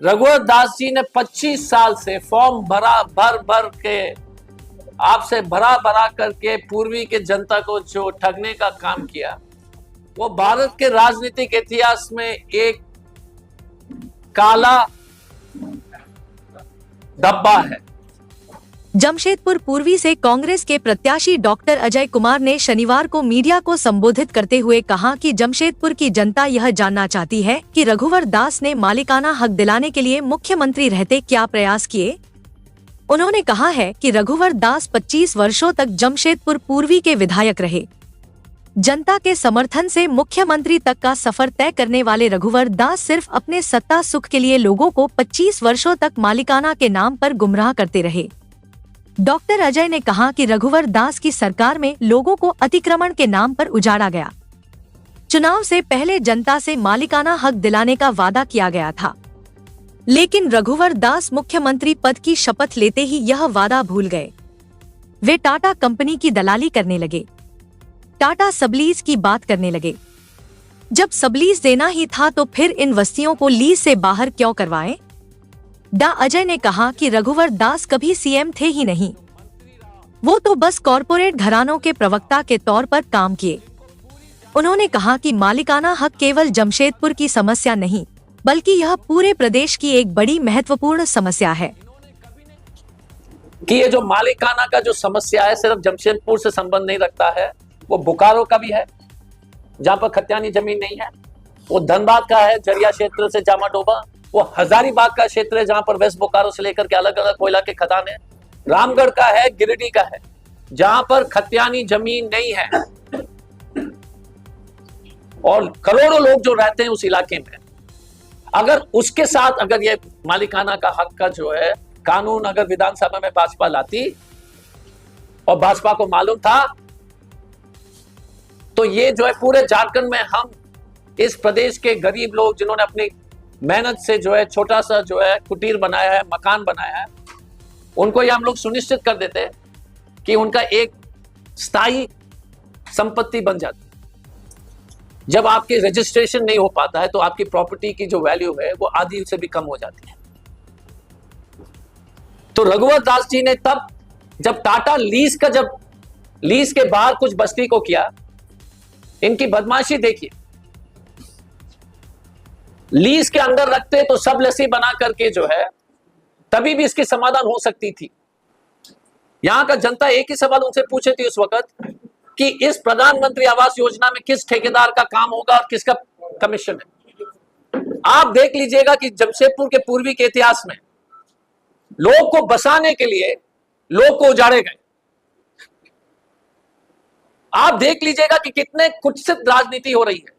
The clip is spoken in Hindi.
रघुवर दास जी ने 25 साल से फॉर्म भर भर के आपसे भरा करके पूर्वी के जनता को जो ठगने का काम किया, वो भारत के राजनीतिक इतिहास में एक काला धब्बा है। जमशेदपुर पूर्वी से कांग्रेस के प्रत्याशी डॉक्टर अजय कुमार ने शनिवार को मीडिया को संबोधित करते हुए कहा कि जमशेदपुर की जनता यह जानना चाहती है कि रघुवर दास ने मालिकाना हक दिलाने के लिए मुख्यमंत्री रहते क्या प्रयास किए। उन्होंने कहा है कि रघुवर दास 25 वर्षों तक जमशेदपुर पूर्वी के विधायक रहे। जनता के समर्थन से मुख्यमंत्री तक का सफर तय करने वाले रघुवर दास सिर्फ अपने सत्ता सुख के लिए लोगों को 25 वर्षों तक मालिकाना के नाम पर गुमराह करते रहे। डॉक्टर अजय ने कहा कि रघुवर दास की सरकार में लोगों को अतिक्रमण के नाम पर उजाड़ा गया। चुनाव से पहले जनता से मालिकाना हक दिलाने का वादा किया गया था, लेकिन रघुवर दास मुख्यमंत्री पद की शपथ लेते ही यह वादा भूल गए। वे टाटा कंपनी की दलाली करने लगे, टाटा सबलीज की बात करने लगे। जब सबलीज देना ही था तो फिर इन बस्तियों को लीज से बाहर क्यों करवाएं? डा अजय ने कहा कि रघुवर दास कभी सीएम थे ही नहीं, वो तो बस कॉरपोरेट घरानों के प्रवक्ता के तौर पर काम किए। उन्होंने कहा कि मालिकाना हक केवल जमशेदपुर की समस्या नहीं, बल्कि यह पूरे प्रदेश की एक बड़ी महत्वपूर्ण समस्या है। कि ये जो मालिकाना का जो समस्या है सिर्फ जमशेदपुर से संबंध नहीं रखता है, वो बोकारो का भी है जहां पर खतियानी जमीन नहीं है, वो धनबाद का है, जरिया क्षेत्र से जामाडोबा, वो हजारीबाग का क्षेत्र है जहां पर वेस्ट बोकारो से लेकर के अलग अलग कोयला के खदान है, रामगढ़ का है, गिरिडीह का है, जहां पर खतियानी जमीन नहीं है और करोड़ों लोग जो रहते हैं उस इलाके में। अगर उसके साथ अगर ये मालिकाना का हक का जो है कानून अगर विधानसभा में भाजपा लाती और भाजपा को मालूम था, तो ये जो है पूरे झारखंड में हम इस प्रदेश के गरीब लोग जिन्होंने अपनी मेहनत से जो है छोटा सा जो है कुटीर बनाया है, मकान बनाया है, उनको ये हम लोग सुनिश्चित कर देते कि उनका एक स्थायी संपत्ति बन जाती। जब आपकी रजिस्ट्रेशन नहीं हो पाता है तो आपकी प्रॉपर्टी की जो वैल्यू है वो आधी से भी कम हो जाती है। तो रघुवर दास जी ने तब जब टाटा लीज के बाहर कुछ बस्ती को किया, इनकी बदमाशी देखिए। लीज के अंदर रखते तो सब लस्सी बना करके जो है तभी भी इसकी समाधान हो सकती थी। यहां का जनता एक ही सवाल उनसे पूछे थी उस वक्त कि इस प्रधानमंत्री आवास योजना में किस ठेकेदार का काम होगा और किसका कमीशन है। आप देख लीजिएगा कि जमशेदपुर के पूर्वी के इतिहास में लोग को बसाने के लिए लोग को उजाड़े गए। आप देख लीजिएगा कि कितने कुत्सित राजनीति हो रही है।